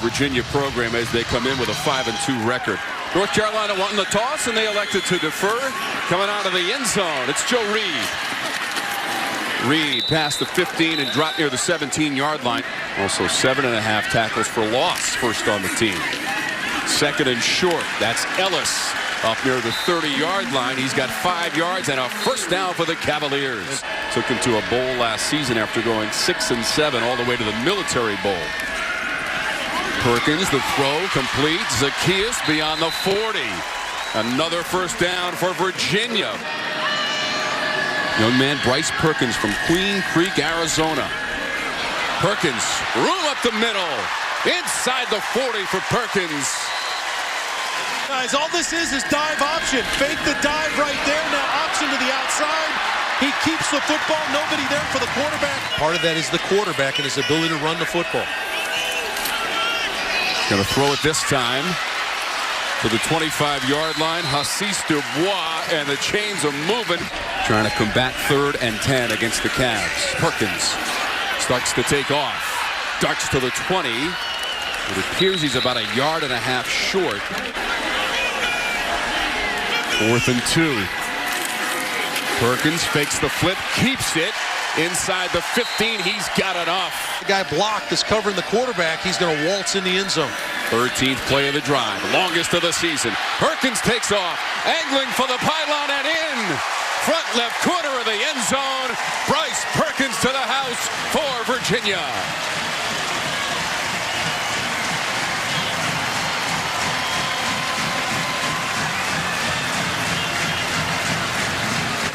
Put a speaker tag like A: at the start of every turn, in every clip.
A: Virginia program as they come in with a 5-2 record. North Carolina wanting the toss, and they elected to defer. Coming out of the end zone, it's Joe Reed. Reed passed the 15 and dropped near the 17-yard line. Also 7.5 tackles for loss, first on the team. Second and short, that's Ellis up near the 30-yard line. He's got 5 yards and a first down for the Cavaliers. Took him to a bowl last season after going 6-7 all the way to the Military Bowl. Perkins, the throw complete. Zacchaeus beyond the 40. Another first down for Virginia. Young man Bryce Perkins from Queen Creek, Arizona. Perkins, room up the middle. Inside the 40 for Perkins.
B: Guys, all this is dive option. Fake the dive right there. Now option to the outside. He keeps the football. Nobody there for the quarterback. Part of that is the quarterback and his ability to run the football.
A: Going to throw it this time to the 25-yard line. Hassis Dubois, and the chains are moving. Trying to combat 3rd and 10 against the Cavs. Perkins starts to take off. Darts to the 20. It appears he's about 1.5 yards short. 4th and 2. Perkins fakes the flip, keeps it inside the 15. He's got enough.
B: The guy blocked is covering the quarterback. He's going to waltz in the end zone.
A: 13th play of the drive, longest of the season. Perkins takes off, angling for the pylon and in. Front left corner of the end zone. Bryce Perkins to the house for Virginia.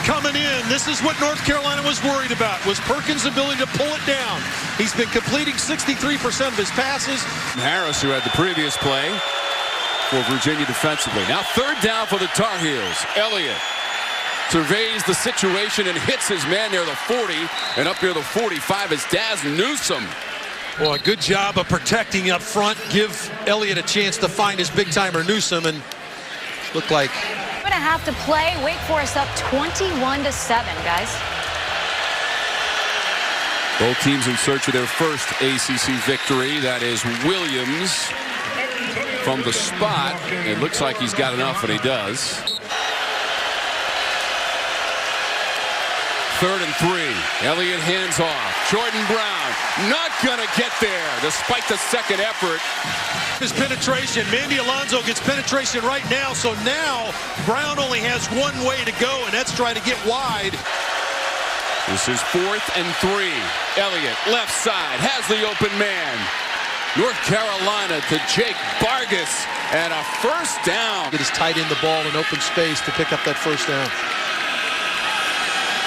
B: Coming in, this is what North Carolina was worried about, was Perkins' ability to pull it down. He's been completing 63% of his passes.
A: Harris, who had the previous play for Virginia defensively. Now 3rd down for the Tar Heels. Elliott surveys the situation and hits his man near the 40, and up near the 45 is Daz Newsome.
B: Well, a good job of protecting up front. Give Elliott a chance to find his big-timer Newsome, and look like...
C: Going to have to play. Wake Forest up 21-7, guys.
A: Both teams in search of their first ACC victory. That is Williams from the spot. It looks like he's got enough, and he does. 3rd and 3. Elliott hands off. Jordan Brown not going to get there despite the second effort.
B: His penetration. Mandy Alonso gets penetration right now, so now Brown only has one way to go, and that's try to get wide.
A: This is 4th and 3. Elliott, left side, has the open man. North Carolina to Jake Vargas, and a first down.
B: Get his tight end the ball in open space to pick up that first down.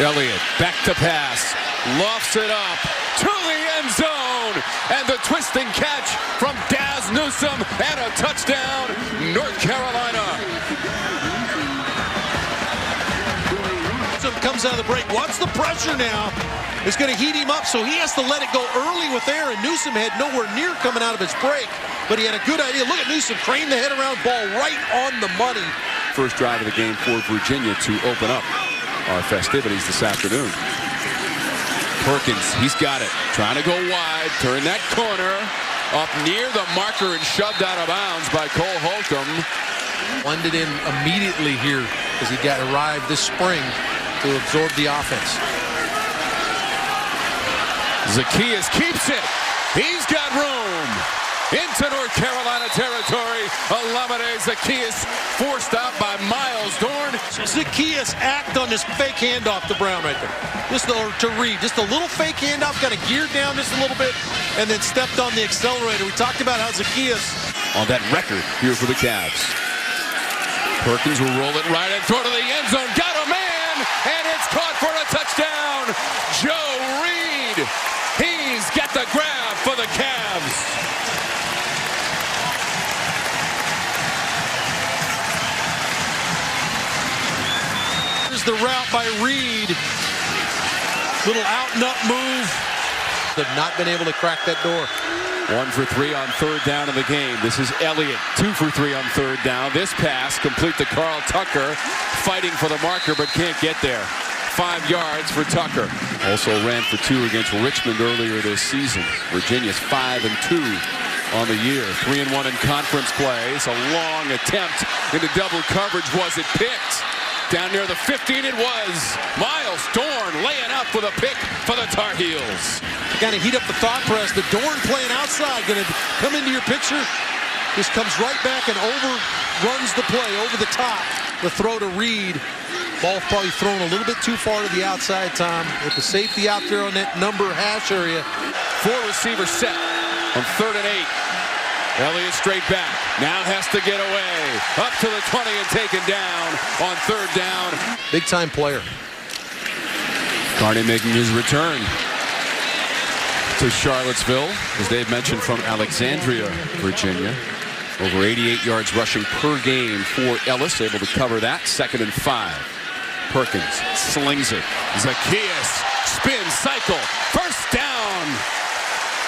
A: Elliott, back to pass, lofts it up to the end zone, and the twisting catch from Daz Newsome, and a touchdown, North Carolina.
B: Newsome comes out of the break, wants the pressure now. It's going to heat him up, so he has to let it go early with air, and Newsome had nowhere near coming out of his break, but he had a good idea. Look at Newsome, crane the head around, ball right on the money.
A: First drive of the game for Virginia to open up our festivities this afternoon. Perkins, he's got it. Trying to go wide, turn that corner, up near the marker and shoved out of bounds by Cole Holcomb.
B: Blended in immediately here as he arrived this spring to absorb the offense.
A: Zacchaeus keeps it. He's got room. Into North Carolina territory. Olamide Zacchaeus forced out by Miles Dorn.
B: Zacchaeus act on this fake handoff to Brown right there. To Reed. Just a little fake handoff, got it geared down just a little bit, and then stepped on the accelerator. We talked about how Zacchaeus...
A: On that record here for the Cavs. Perkins will roll it right and throw to the end zone. Got a man, and it's caught for a touchdown. Joe Reed. He's got the grab for the Cavs.
B: The route by Reed. Little out and up move. They've not been able to crack that door.
A: 1 for 3 on 3rd down in the game. This is Elliott. 2 for 3 on 3rd down. This pass complete to Carl Tucker, fighting for the marker but can't get there. 5 yards for Tucker. Also ran for 2 against Richmond earlier this season. Virginia's 5-2 on the year. 3-1 in conference play. It's a long attempt into double coverage. Was it picked? Down near the 15 it was. Miles Dorn laying up with a pick for the Tar Heels.
B: Kind of heat up the thought press. The Dorn playing outside going to come into your picture. Just comes right back and overruns the play over the top. The throw to Reed. Ball probably thrown a little bit too far to the outside, Tom. With the safety out there on that number hash area.
A: 4 receiver set on 3rd and 8. Elliott straight back. Now has to get away. Up to the 20 and taken down on 3rd down.
B: Big time player.
A: Carney making his return to Charlottesville, as Dave mentioned, from Alexandria, Virginia. Over 88 yards rushing per game for Ellis, able to cover that. 2nd and 5. Perkins slings it. Zacchaeus spin cycle. First down.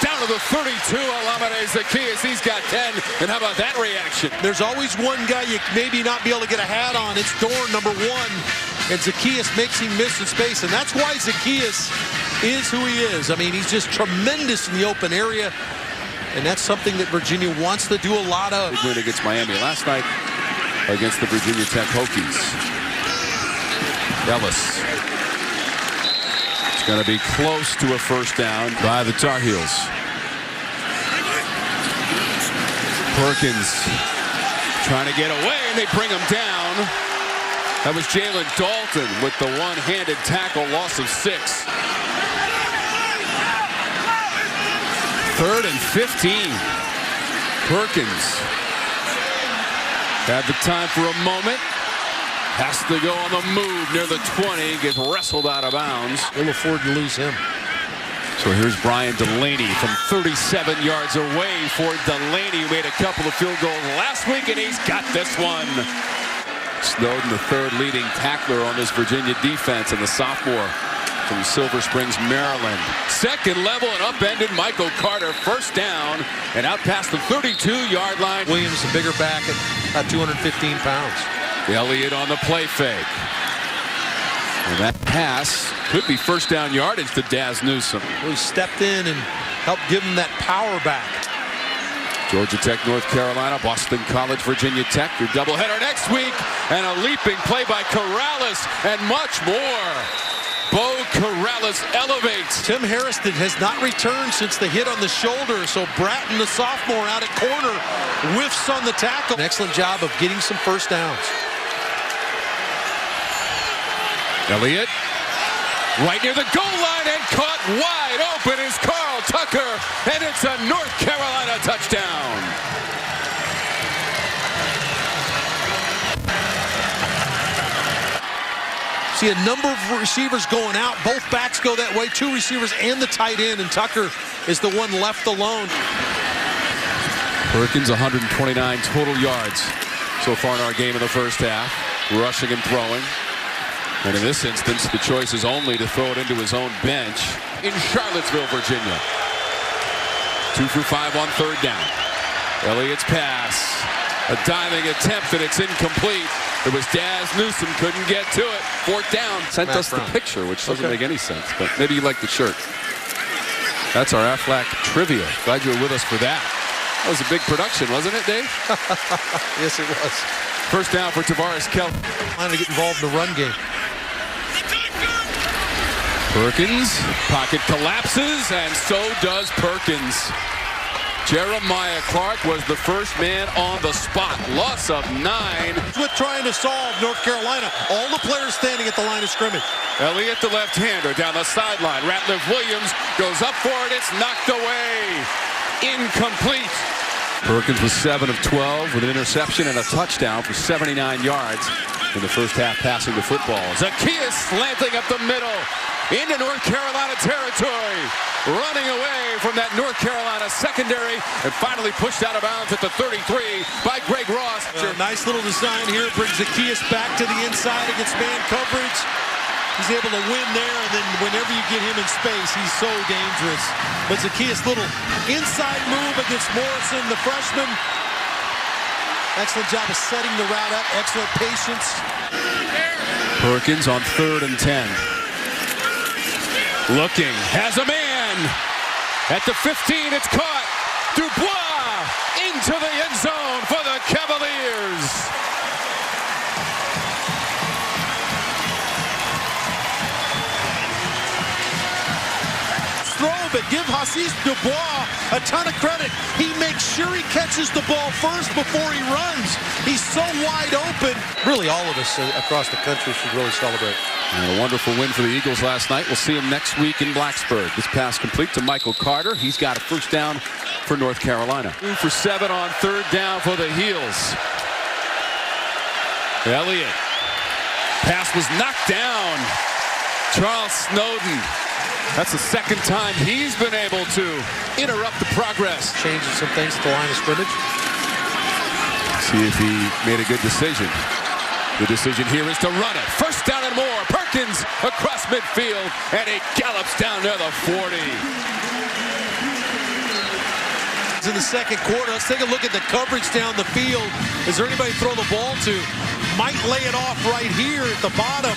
A: Down to the 32. Alameda Zacchaeus. He's got 10. And how about that reaction?
B: There's always one guy you maybe not be able to get a hat on. It's Dorn, number 1. And Zacchaeus makes him miss in space. And that's why Zacchaeus is who he is. I mean, he's just tremendous in the open area. And that's something that Virginia wants to do a lot of.
A: Big win against Miami last night against the Virginia Tech Hokies. Ellis. It's going to be close to a first down by the Tar Heels. Perkins trying to get away, and they bring him down. That was Jalen Dalton with the one-handed tackle, loss of 6. 3rd and 15. Perkins had the time for a moment. Has to go on the move near the 20. Gets wrestled out of bounds.
B: We'll afford to lose him.
A: So here's Brian Delaney from 37 yards away for Delaney, who made a couple of field goals last week, and he's got this one. Snowden, the 3rd leading tackler on this Virginia defense, and the sophomore from Silver Springs, Maryland. 2nd level and upended Michael Carter. First down and out past the 32-yard line.
B: Williams, a bigger back at about 215 pounds.
A: Elliott on the play fake. And that pass could be first down yardage to Daz Newsome.
B: Well, he stepped in and helped give him that power back.
A: Georgia Tech, North Carolina, Boston College, Virginia Tech. Your doubleheader next week. And a leaping play by Corrales and much more. Bo Corrales elevates.
B: Tim Harrison has not returned since the hit on the shoulder, so Bratton, the sophomore, out at corner, whiffs on the tackle. An excellent job of getting some first downs.
A: Elliott right near the goal line and caught wide open is Carl Tucker, and it's a North Carolina touchdown.
B: See a number of receivers going out. Both backs go that way. 2 receivers and the tight end, and Tucker is the one left alone.
A: Perkins 129 total yards so far in our game in the first half, rushing and throwing. And in this instance, the choice is only to throw it into his own bench in Charlottesville, Virginia. 2 for 5 on 3rd down. Elliott's pass. A diving attempt, and it's incomplete. It was Daz Newsome, couldn't get to it. 4th down. Sent us the picture, which doesn't make any sense, but maybe you like the shirt. That's our Aflac trivia. Glad you were with us for that. That was a big production, wasn't it, Dave?
B: Yes, it was.
A: First down for Tavares Kelly.
B: Trying to get involved in the run game.
A: Perkins, pocket collapses, and so does Perkins. Jeremiah Clark was the first man on the spot. Loss of 9.
B: With trying to solve North Carolina. All the players standing at the line of scrimmage.
A: Elliott, the left-hander, down the sideline. Ratliff Williams goes up for it. It's knocked away. Incomplete. Perkins was 7 of 12 with an interception and a touchdown for 79 yards in the first half passing the football. Zacchaeus slanting up the middle into North Carolina territory. Running away from that North Carolina secondary and finally pushed out of bounds at the 33 by Greg Ross.
B: Nice little design here. Brings Zacchaeus back to the inside against man coverage. He's able to win there, and then whenever you get him in space, he's so dangerous. But Zacchaeus, little inside move against Morrison, the freshman. Excellent job of setting the route up. Excellent patience.
A: Perkins on 3rd and 10. Looking, has a man. At the 15, it's caught. Dubois into the end zone for the Cavaliers.
B: Throw, but give Hassis Dubois a ton of credit. He makes sure he catches the ball first before he runs. He's so wide open. Really, all of us across the country should really celebrate.
A: And a wonderful win for the Eagles last night. We'll see him next week in Blacksburg. This pass complete to Michael Carter. He's got a first down for North Carolina. 2 for 7 on third down for the Heels. Elliott. Pass was knocked down. Charles Snowden. That's the second time he's been able to interrupt the progress.
B: Changing some things at the line of scrimmage.
A: See if he made a good decision. The decision here is to run it. First down and more. Perkins across midfield, and he gallops down near the 40.
B: In the second quarter, let's take a look at the coverage down the field. Is there anybody to throw the ball to? Might lay it off right here at the bottom.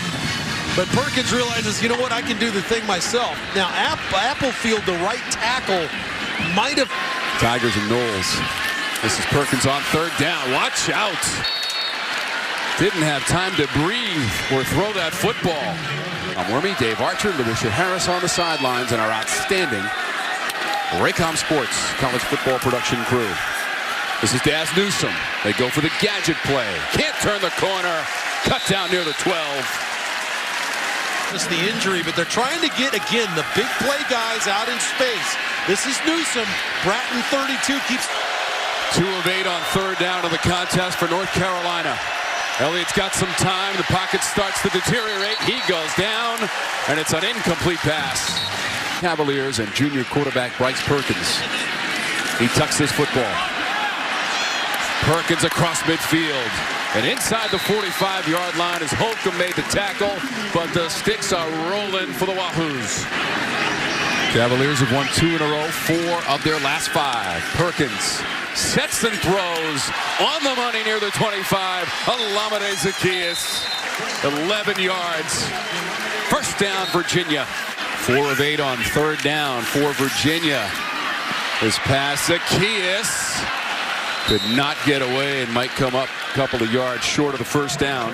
B: But Perkins realizes, you know what, I can do the thing myself. Now, Applefield, the right tackle, might have...
A: Tigers and Knowles. This is Perkins on third down. Watch out. Didn't have time to breathe or throw that football. I'm Wormy, Dave Archer, Lucia Harris on the sidelines, and our outstanding Raycom Sports college football production crew. This is Daz Newsome. They go for the gadget play. Can't turn the corner. Cut down near the 12.
B: It's the injury, but they're trying to get, again, the big play guys out in space. This is Newsome. Bratton, 32, keeps...
A: 2 of 8 on third down of the contest for North Carolina. Elliott's got some time. The pocket starts to deteriorate. He goes down, and it's an incomplete pass. Cavaliers and junior quarterback Bryce Perkins. He tucks his football. Perkins across midfield. And inside the 45-yard line as Holcomb made the tackle, but the sticks are rolling for the Wahoos. Cavaliers have won 2 in a row, 4 of their last 5. Perkins sets and throws on the money near the 25. Olamide Zaccheaus, 11 yards. First down, Virginia. 4 of 8 on third down for Virginia. This pass, Zaccheaus could not get away and might come up a couple of yards short of the first down.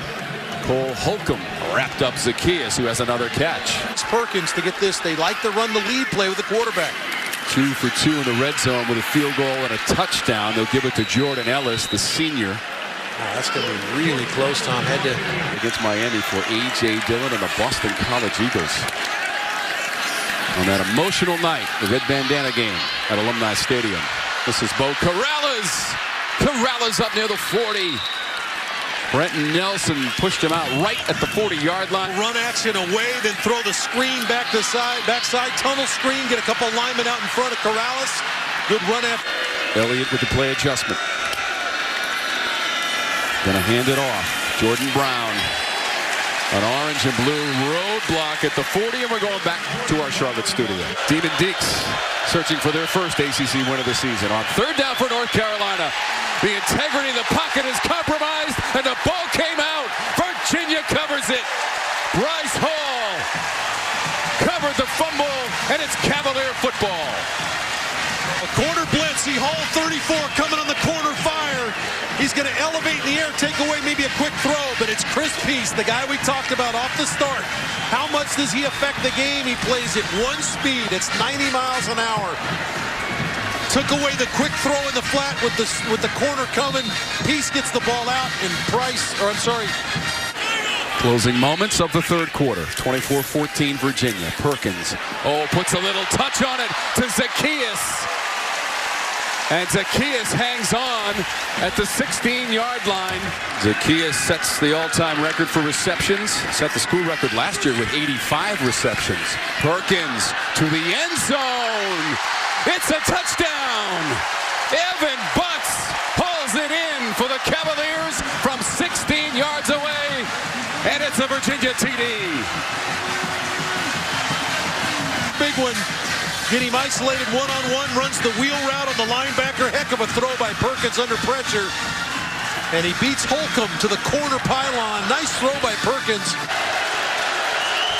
A: Cole Holcomb wrapped up Zaccheaus, who has another catch.
B: It's Perkins to get this. They like to run the lead play with the quarterback.
A: 2 for 2 in the red zone with a field goal and a touchdown. They'll give it to Jordan Ellis, the senior.
B: Oh, that's going to be really close, Tom. Had to...
A: Against Miami for A.J. Dillon and the Boston College Eagles. On that emotional night, the red bandana game at Alumni Stadium. This is Bo Corrales. Corrales up near the 40. Brenton Nelson pushed him out right at the 40-yard line.
B: Run action away, then throw the screen back to side, backside tunnel screen, get a couple linemen out in front of Corrales. Good run after.
A: Elliott with the play adjustment. Gonna hand it off. Jordan Brown. An orange and blue roadblock at the 40, and we're going back to our Charlotte studio. Demon Deeks searching for their first ACC win of the season. On third down for North Carolina. The integrity of the pocket is compromised, and the ball came out. Virginia covers it. Bryce Hall covered the fumble, and it's Cavalier football.
B: A corner blitz. He hauled 34 coming on the corner fire. He's going to elevate in the air, take away maybe a quick throw, but it's Chris Peace, the guy we talked about off the start. How much does he affect the game? He plays at 1 speed. It's 90 miles an hour. Took away the quick throw in the flat with the corner coming. Peace gets the ball out, and
A: Closing moments of the third quarter. 24-14 Virginia. Perkins. Oh, puts a little touch on it to Zaccheaus. And Zaccheaus hangs on at the 16-yard line. Zaccheaus sets the all-time record for receptions. Set the school record last year with 85 receptions. Perkins to the end zone. It's a touchdown. Evan Butts hauls it in for the Cavaliers from 16 yards away. And it's a Virginia TD.
B: Big one. Get him isolated one-on-one, runs the wheel route on the linebacker. Heck of a throw by Perkins under pressure. And he beats Holcomb to the corner pylon. Nice throw by Perkins.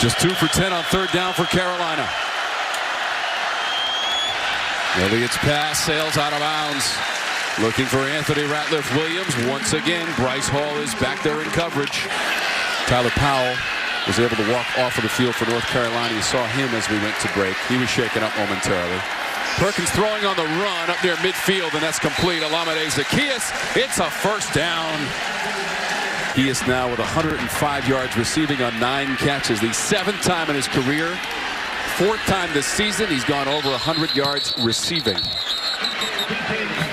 A: Just 2 for 10 on third down for Carolina. Elliott's pass sails out of bounds. Looking for Anthony Ratliff-Williams. Once again, Bryce Hall is back there in coverage. Tyler Powell was able to walk off of the field for North Carolina. You saw him as we went to break. He was shaken up momentarily. Perkins throwing on the run up near midfield, and that's complete. Olamide Zaccheaus, it's a first down. He is now with 105 yards receiving on 9 catches. The 7th time in his career. 4th time this season. He's gone over 100 yards receiving.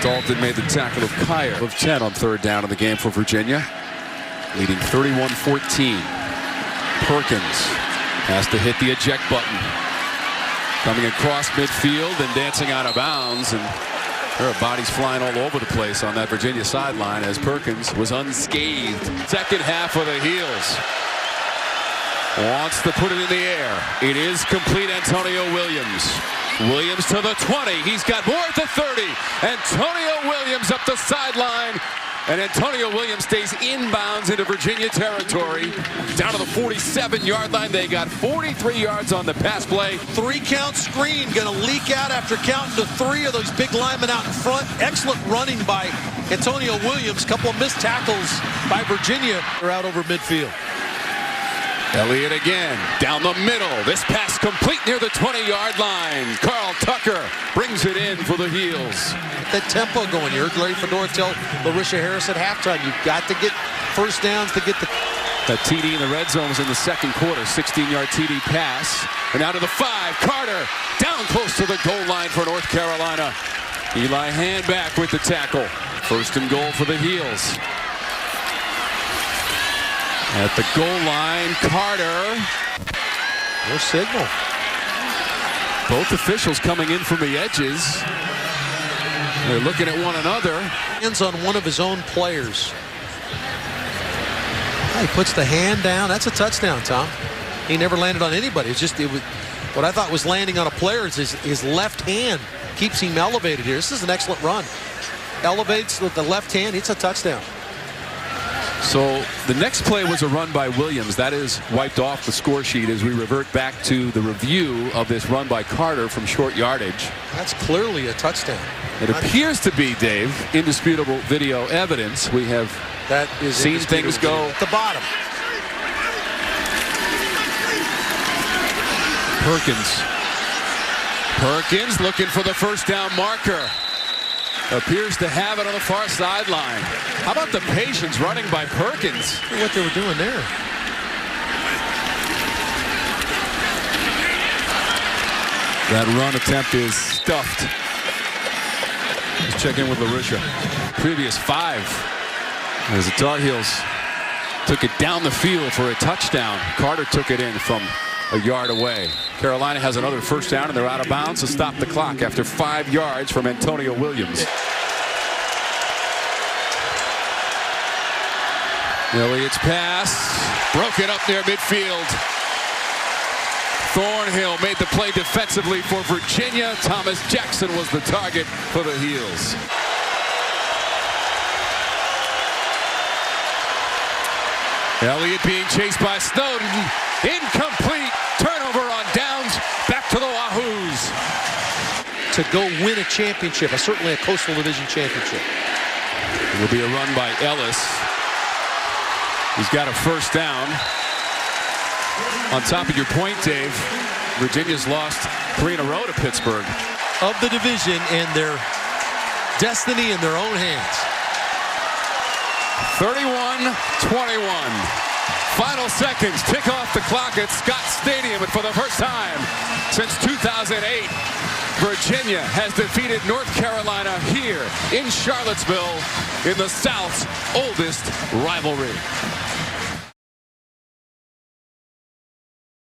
A: Dalton made the tackle of Kyer of 10 on 3rd down in the game for Virginia. Leading 31-14. Perkins has to hit the eject button. Coming across midfield and dancing out of bounds, and there are bodies flying all over the place on that Virginia sideline as Perkins was unscathed. Second half of the Heels. Wants to put it in the air. It is complete. Antonio Williams. Williams to the 20. He's got more at the 30. Antonio Williams up the sideline. And Antonio Williams stays inbounds into Virginia territory. Down to the 47-yard line. They got 43 yards on the pass play.
B: 3-count screen going to leak out after counting to 3 of those big linemen out in front. Excellent running by Antonio Williams. Couple of missed tackles by Virginia. They're out over midfield.
A: Elliott again, down the middle. This pass complete near the 20-yard line. Carl Tucker brings it in for the Heels.
B: That tempo going. You heard Larry Fedora tell Larisha Harris at halftime, you've got to get first downs to get the...
A: That TD in the red zone was in the 2nd quarter. 16-yard TD pass. And out to the 5. Carter down close to the goal line for North Carolina. Eli Hand back with the tackle. 1st and goal for the Heels. At the goal line, Carter.
B: No signal.
A: Both officials coming in from the edges. They're looking at one another.
B: Hands on one of his own players. He puts the hand down. That's a touchdown, Tom. He never landed on anybody. It was what I thought was landing on a player is his left hand keeps him elevated here. This is an excellent run. Elevates with the left hand. It's a touchdown.
A: So the next play was a run by Williams. That is wiped off the score sheet as we revert back to the review of this run by Carter from short yardage.
B: That's clearly a touchdown.
A: It appears to be, Dave, indisputable video evidence. We have seen things go
B: at the bottom.
A: Perkins looking for the first down marker. Appears to have it on the far sideline. How about the patience running by Perkins?
B: Look at what they were doing there.
A: That run attempt is stuffed. Let's check in with Larisha. Previous 5 as the Tar Heels took it down the field for a touchdown. Carter took it in from a yard away. Carolina has another first down and they're out of bounds to stop the clock after 5 yards from Antonio Williams. Elliott's pass broken up near midfield. Thornhill made the play defensively for Virginia. Thomas Jackson was the target for the Heels. Elliott being chased by Snowden. Incomplete. Turnover on downs. Back to the Wahoos.
B: To go win a championship, certainly a Coastal Division championship.
A: It will be a run by Ellis. He's got a first down. On top of your point, Dave, Virginia's lost 3 in a row to Pittsburgh.
B: Of the division and their destiny in their own hands.
A: 31-21. Final seconds. Tick off the clock at Scott Stadium. And for the first time since 2008, Virginia has defeated North Carolina here in Charlottesville in the South's oldest rivalry.